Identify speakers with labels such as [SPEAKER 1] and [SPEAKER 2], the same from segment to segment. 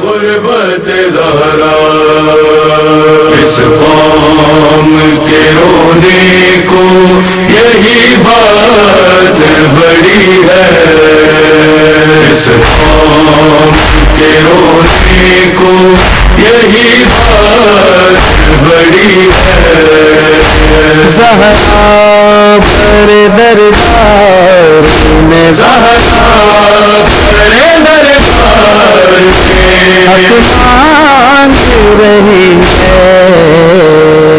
[SPEAKER 1] غربت زہرا، اس قوم کے رونے کو یہی بات بڑی ہے، اس قوم کے رونے کو یہی بات بڑی ہے۔
[SPEAKER 2] زہرا پر دربار میں،
[SPEAKER 1] زہرا پر دربار میں
[SPEAKER 2] حق مانگ رہی ہے،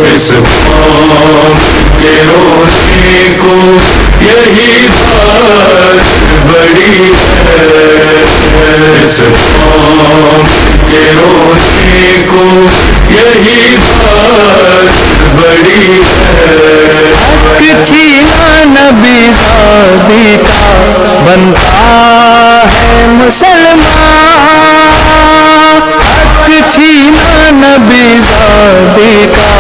[SPEAKER 1] اس قوم کے رونے کو یہی بات بڑی ہے، اس قوم کے رونے کو یہی بات بڑی ہے۔
[SPEAKER 2] حق چھینا نبی زادی کا بنتا ہے مسلمان، حق چھینا نبی زادی کا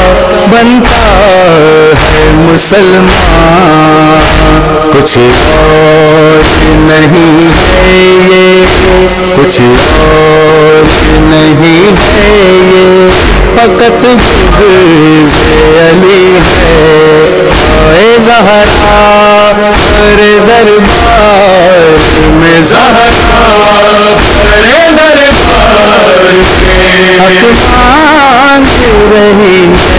[SPEAKER 2] بنتا ہے مسلمان، کچھ اور نہیں ہے یہ، کچھ اور نہیں ہے یہ، فقط بغض علی ہے۔ اے زہرا پر دربار میں،
[SPEAKER 1] زہرا پر دربار میں
[SPEAKER 2] حق مانگ رہی ہے،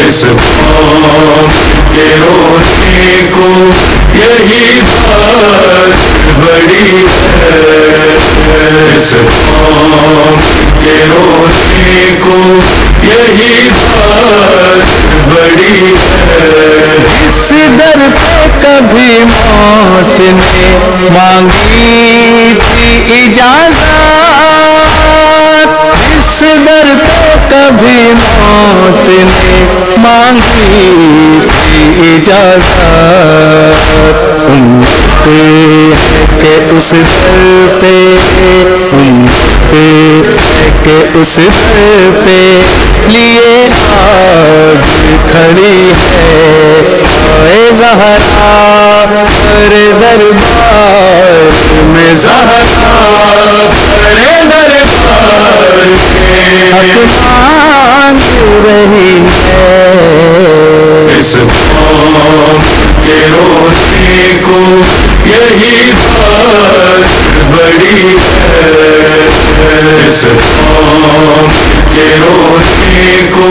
[SPEAKER 1] اس قوم کے رونے کو یہی بات بڑی ہے، اس قوم کے رونے کو یہی بات بڑی ہے۔
[SPEAKER 2] اس در پہ کبھی موت نے مانگی تھی اجازت، اس در پہ کبھی موت نے مانگی تھی اجازت، امت ہے کہ اس در پہ، امت ہے کہ اس در پہ لیے آگ کھڑی ہے۔ اے زہرا پر دربار میں،
[SPEAKER 1] زہرا پر دربار میں
[SPEAKER 2] حق مانگ رہی ہے،
[SPEAKER 1] اس قوم کے رونے کو یہی بات بڑی ہے، اس قوم کے رونے کو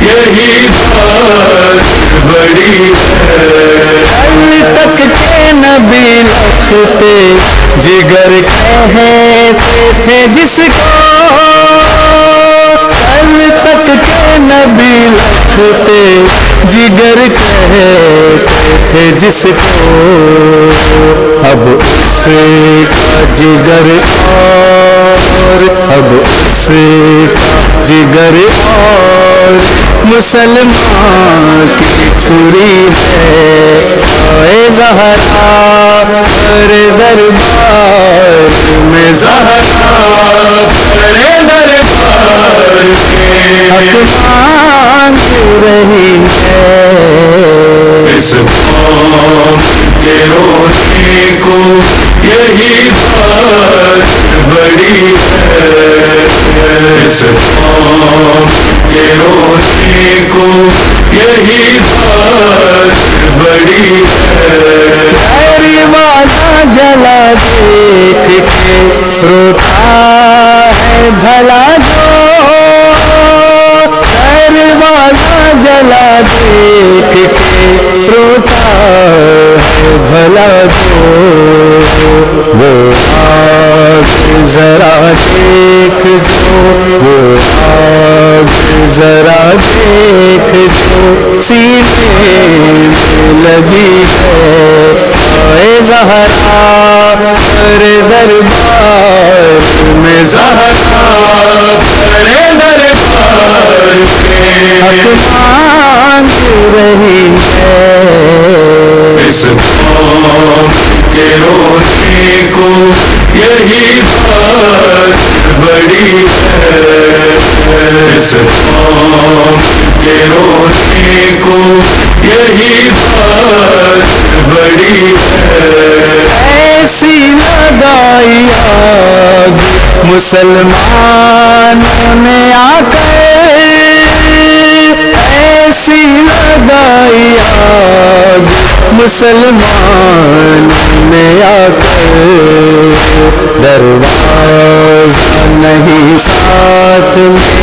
[SPEAKER 1] یہی بات بڑی ہے۔
[SPEAKER 2] کل تک کے نبی لفتے جگر کہتے تھے جس کو، کل تک کے نبی لفتے جگر کہتے تھے جس کو، اب اس کا جگر اور، اب اس کا جگر اور مسلمان کی چھری ہے۔ اے زہرا پر دربار میں،
[SPEAKER 1] زہرا پر دربار میں
[SPEAKER 2] حق مانگ رہی ہے،
[SPEAKER 1] اس قوم کے رونے کو یہی بات بڑی ہے، اس قوم کے رونے کو یہی بات بڑی ہے۔
[SPEAKER 2] دروازہ جلا دیکھ کے روتا ہے بھلا جو، دروازہ جلا دیکھ کے روتا ہے بھلا جو، وہ آگ ذرا دیکھ جو، وہ آگ ذرا دیکھ جو سینے میں لگی ہے۔ اے زہرا پر دربار میں،
[SPEAKER 1] زہرا پر دربار میں
[SPEAKER 2] حق مانگ رہی ہے،
[SPEAKER 1] اس قوم کے رونے کو یہی بات بڑی ہے، اس قوم کے رونے کو یہی بات بڑی ہے۔
[SPEAKER 2] ایسی لگائی آگ مسلمانوں نے آ کر ایسی لگائی آگ، مسلمانوں نے آ کر دروازہ نہیں ساتھ میں،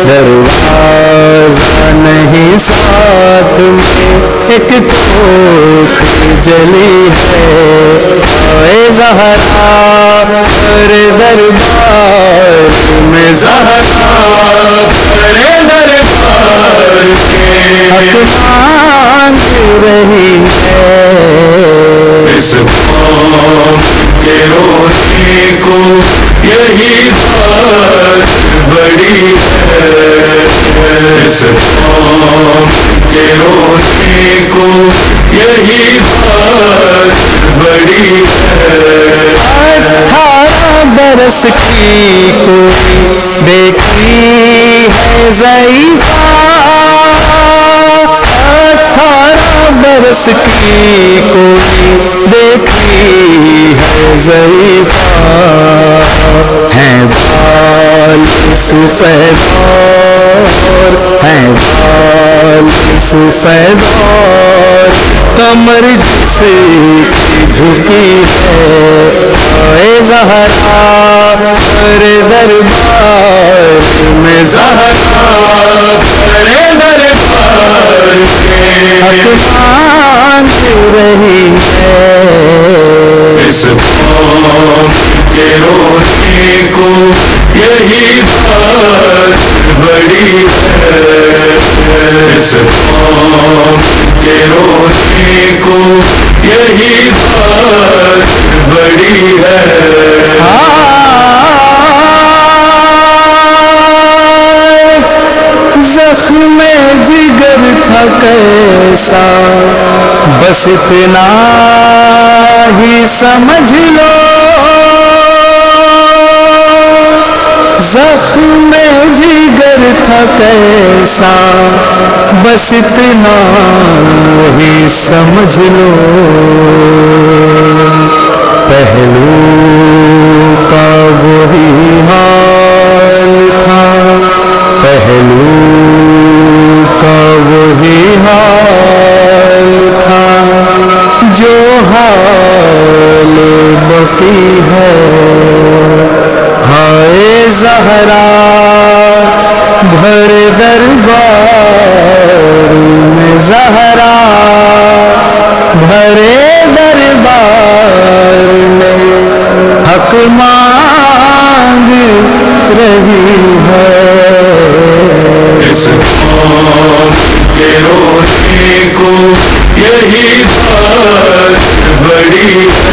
[SPEAKER 2] دروازہ نہیں ساتھ میں، ایک کوکھ جلی ہے اے زہرا کرے دربار میں، زہرا کرے دربار میں، حق مانگ رہی ہے
[SPEAKER 1] اس بام کے روشنی کو یہی بات بڑی ہے، اس بام کے روشنی کو یہی بات بڑی ہے۔
[SPEAKER 2] 18 برس کی کوئی دیکھی ہے ضعیفہ، 18 برس کی کوئی دیکھی ہے ضعیفہ، ہیں بال سفید اور ہیں بال سفید اور کمر جس کی جھکی ہے اے زہرا کرے دربار میں، زہرا
[SPEAKER 1] کرے دربار میں،
[SPEAKER 2] حق مانگ رہی ہے
[SPEAKER 1] اس بام کے روشنی کو یہی بات بڑی ہے، اس بام کے روشنی کو یہی بات بڑی ہے۔
[SPEAKER 2] زخم جگر تھا کیسا، بس اتنا ہی سمجھ لو، زخم جگر تھا کیسا، بس اتنا ہی سمجھ لو، پہلو کا وہی حال تھا، پہلو کا وہی حال تھا، جو حال بقی ہے، ہائے زہرا بھر دربار میں، زہرا بھرے دربار میں، حق مانگ رہی ہے
[SPEAKER 1] اس بام کے روشنی کو یہی بات بڑی ہے،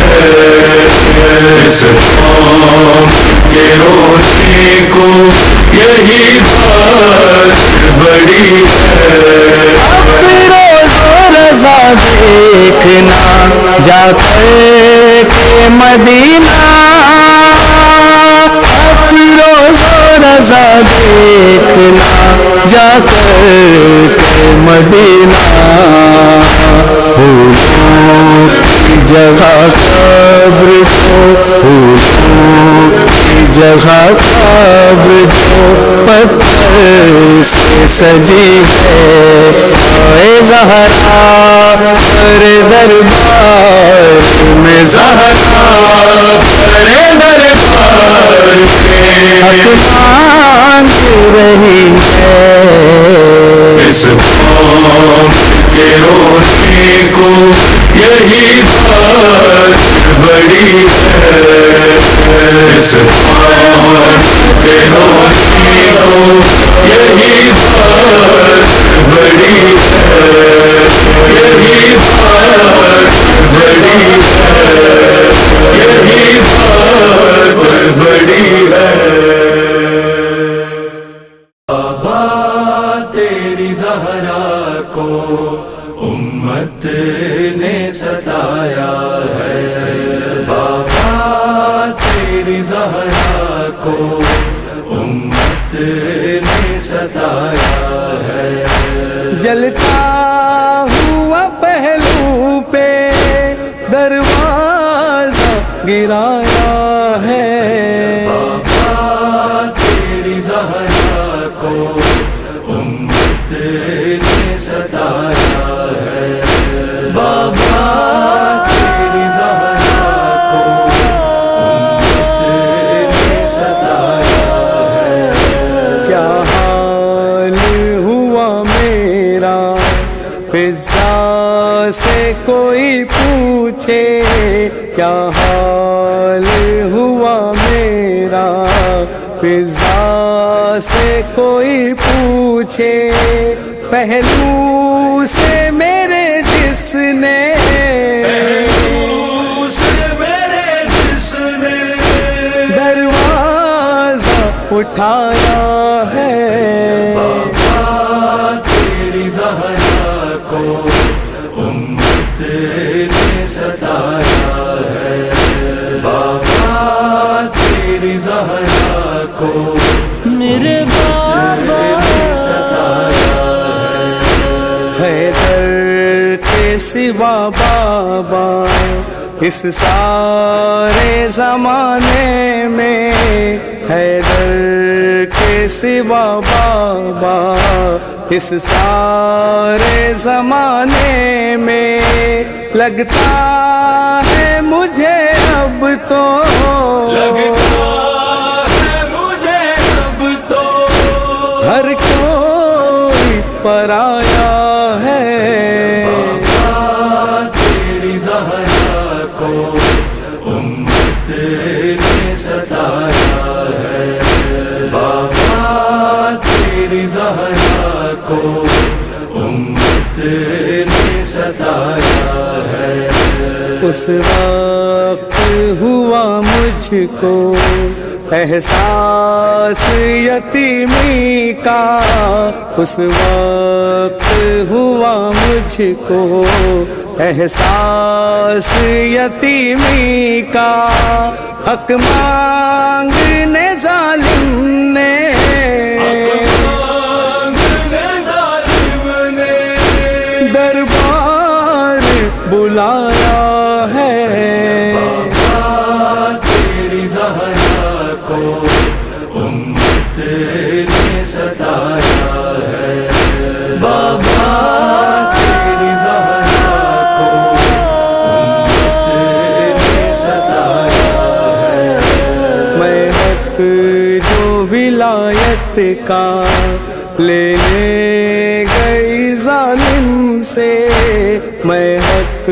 [SPEAKER 1] اس بام کے روشنی کو یہی بات بڑی ہے۔
[SPEAKER 2] افروز و رضا دیکھنا جا کر کے مدینہ، افروز و رضا دیکھنا جا کر کے مدینہ، پھولوں کی جگہ قبر جو، پھولوں کی جگہ قبر جو پتھر سے سجی ہے اے زہرا کرے دربار میں، زہرا
[SPEAKER 1] کرے دربار میں،
[SPEAKER 2] حق مانگ رہی ہے
[SPEAKER 1] اس بام کے روشنی کو یہی بات بڑی ہے، اس بام کے روشنی کو یہی بات بڑی ہے، یہی بات بڑی ہے، یہی بات بڑی ہے۔ بابا تیری زہرا کو امت نے ستایا ہے، بابا تیری زہرا کو امت نے ستایا ہے،
[SPEAKER 2] جلتا ہوا پہلو پہ دروازہ گرایا ہے،
[SPEAKER 1] بابا
[SPEAKER 2] کوئی پوچھے کیا حال ہوا میرا، فضا سے کوئی پوچھے پہلو سے میرے جس نے، دروازہ اٹھایا ہے،
[SPEAKER 1] بابا تیری زہرا کو امت نے ستایا ہے، بابا تیری زہرا کو
[SPEAKER 2] میرے بابا
[SPEAKER 1] نے ستایا ہے،
[SPEAKER 2] حیدر کے سوا بابا اس سارے زمانے میں، حیدر کے سوا بابا اس سارے زمانے میں، لگتا ہے مجھے اب تو،
[SPEAKER 1] لگتا ہے مجھے اب تو
[SPEAKER 2] ہر کوئی پرایا ہے،
[SPEAKER 1] بابا تیری زہرا کو امت نے ستایا ہے، بابا تیری زہرا کو امت نے ستایا ہے،
[SPEAKER 2] اس وقت ہوا مجھ کو احساس یتیمی کا، اس وقت ہوا مجھ کو احساس یتیمی کا، حق مانگنے ظالم نے، دربار بلایا ہے،
[SPEAKER 1] بابا تیری زہرا کو امت نے ستایا ہے، بابا تیری زہرا کو امت نے ستایا ہے،
[SPEAKER 2] میں حق جو ولایت کا لینے گئی ظالم سے، میں حق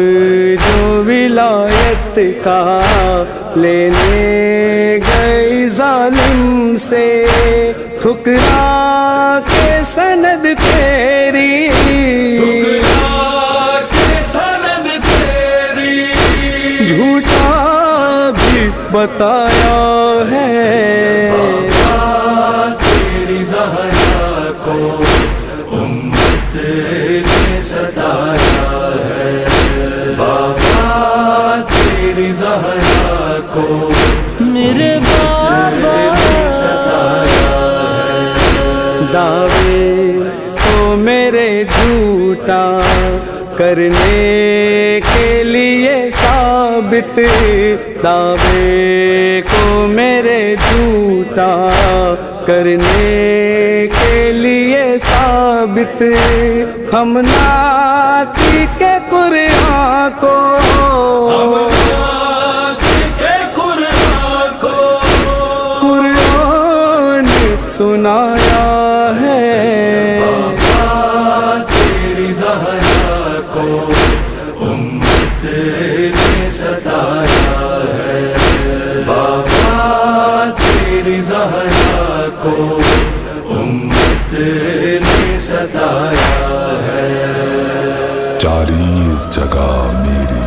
[SPEAKER 2] جو ولایت کا لینے گئی ظالم سے، ٹھکرا کے سند تیری،
[SPEAKER 1] سند تیری
[SPEAKER 2] جھوٹا بھی بتایا ہے،
[SPEAKER 1] بابا تیری زہرا کو امت نے ستایا ہے، بابا تیری زہرا کو
[SPEAKER 2] میرے بابا
[SPEAKER 1] نے ستایا ہے،
[SPEAKER 2] دعوے کو میرے جھوٹا کرنے کے لیے ثابت، دعوے کو میرے جھوٹا کرنے کے لیے ثابت، ہم ناتی کے قرآن کو، قرآن سنایا ہے،
[SPEAKER 1] بابا تیری زہرا کو امت نے ستایا ہے، بابا تیری زہرا کو امت نے ستایا ہے،
[SPEAKER 3] 40 جگہ میری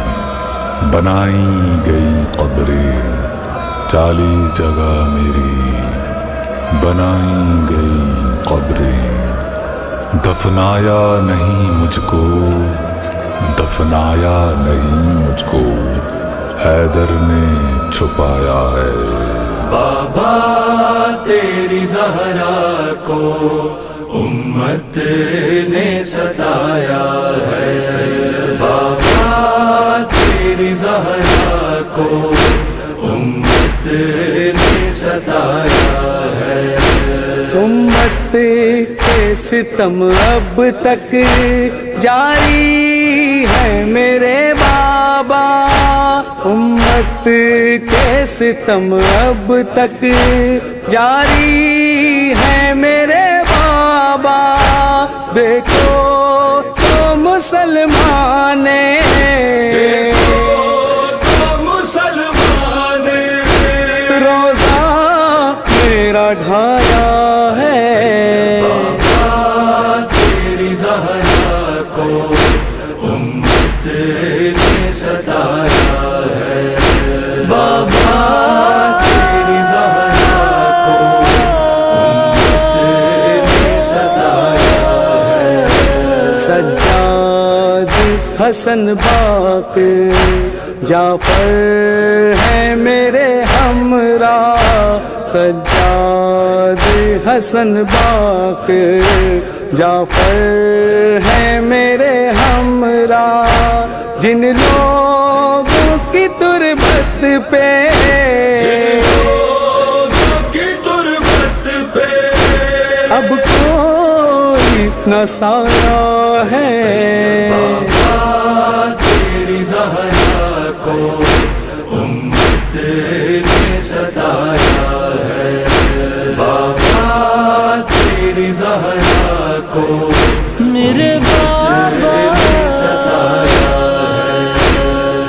[SPEAKER 3] بنائی گئی قبریں، 40 جگہ میری بنائی گئی قبریں، دفنایا نہیں مجھ کو، دفنایا نہیں مجھ کو، حیدر نے چھپایا ہے،
[SPEAKER 1] بابا تیری زہرا کو امت نے ستایا ہے، بابا تیری زہرا کو امت نے ستایا ہے،
[SPEAKER 2] امت کے ستم اب تک جاری ہے میرے بابا، امت کے ستم اب تک جاری ہے میرے بابا، دیکھو تو مسلمان روزہ میرا ڈھایا ہے
[SPEAKER 1] تیری زہرا کو امت نے ستایا ہے بابا تیری زہرا کو امت نے ستایا ہے
[SPEAKER 2] سجاد حسن باقر جعفر ہے میرے ہمراہ سجاد حسن باقر جعفر ہے میرے ہمراہ جن لوگوں کی تربت پہ اب کوئی نہ سایہ ہے
[SPEAKER 1] تیری زہرا کو امت نے ستایا ہے بابا تیری زہرا کو
[SPEAKER 4] میرے بابا
[SPEAKER 1] نے ستایا ہے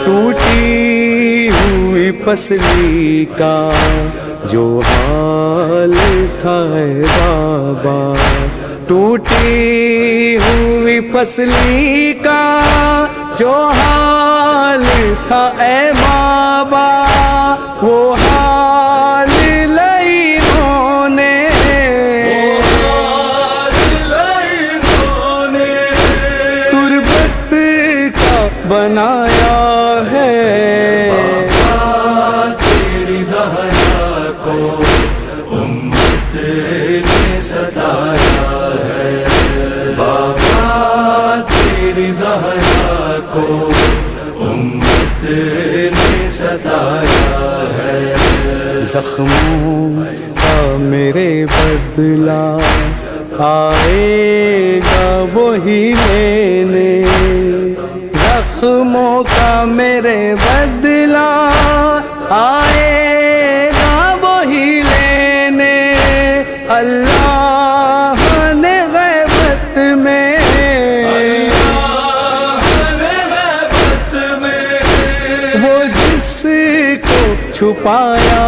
[SPEAKER 2] ٹوٹی ہوئی پسلی کا جو حال تھا اے بابا ٹوٹی ہوئی پسلی کا جو حال تھا اے بابا وہ حال لائنوں نے تربت کا بنایا ہے
[SPEAKER 1] تیری زہرا کو امت نے ستایا ہے بابا تیری زہرا کو امت نے ستایا ہے
[SPEAKER 2] زخموں کا میرے بدلہ آئے گا وہی لینے زخموں کا میرے بدلہ آئے گا وہی لینے اللہ نے غیبت میں وہ جس کو چھپایا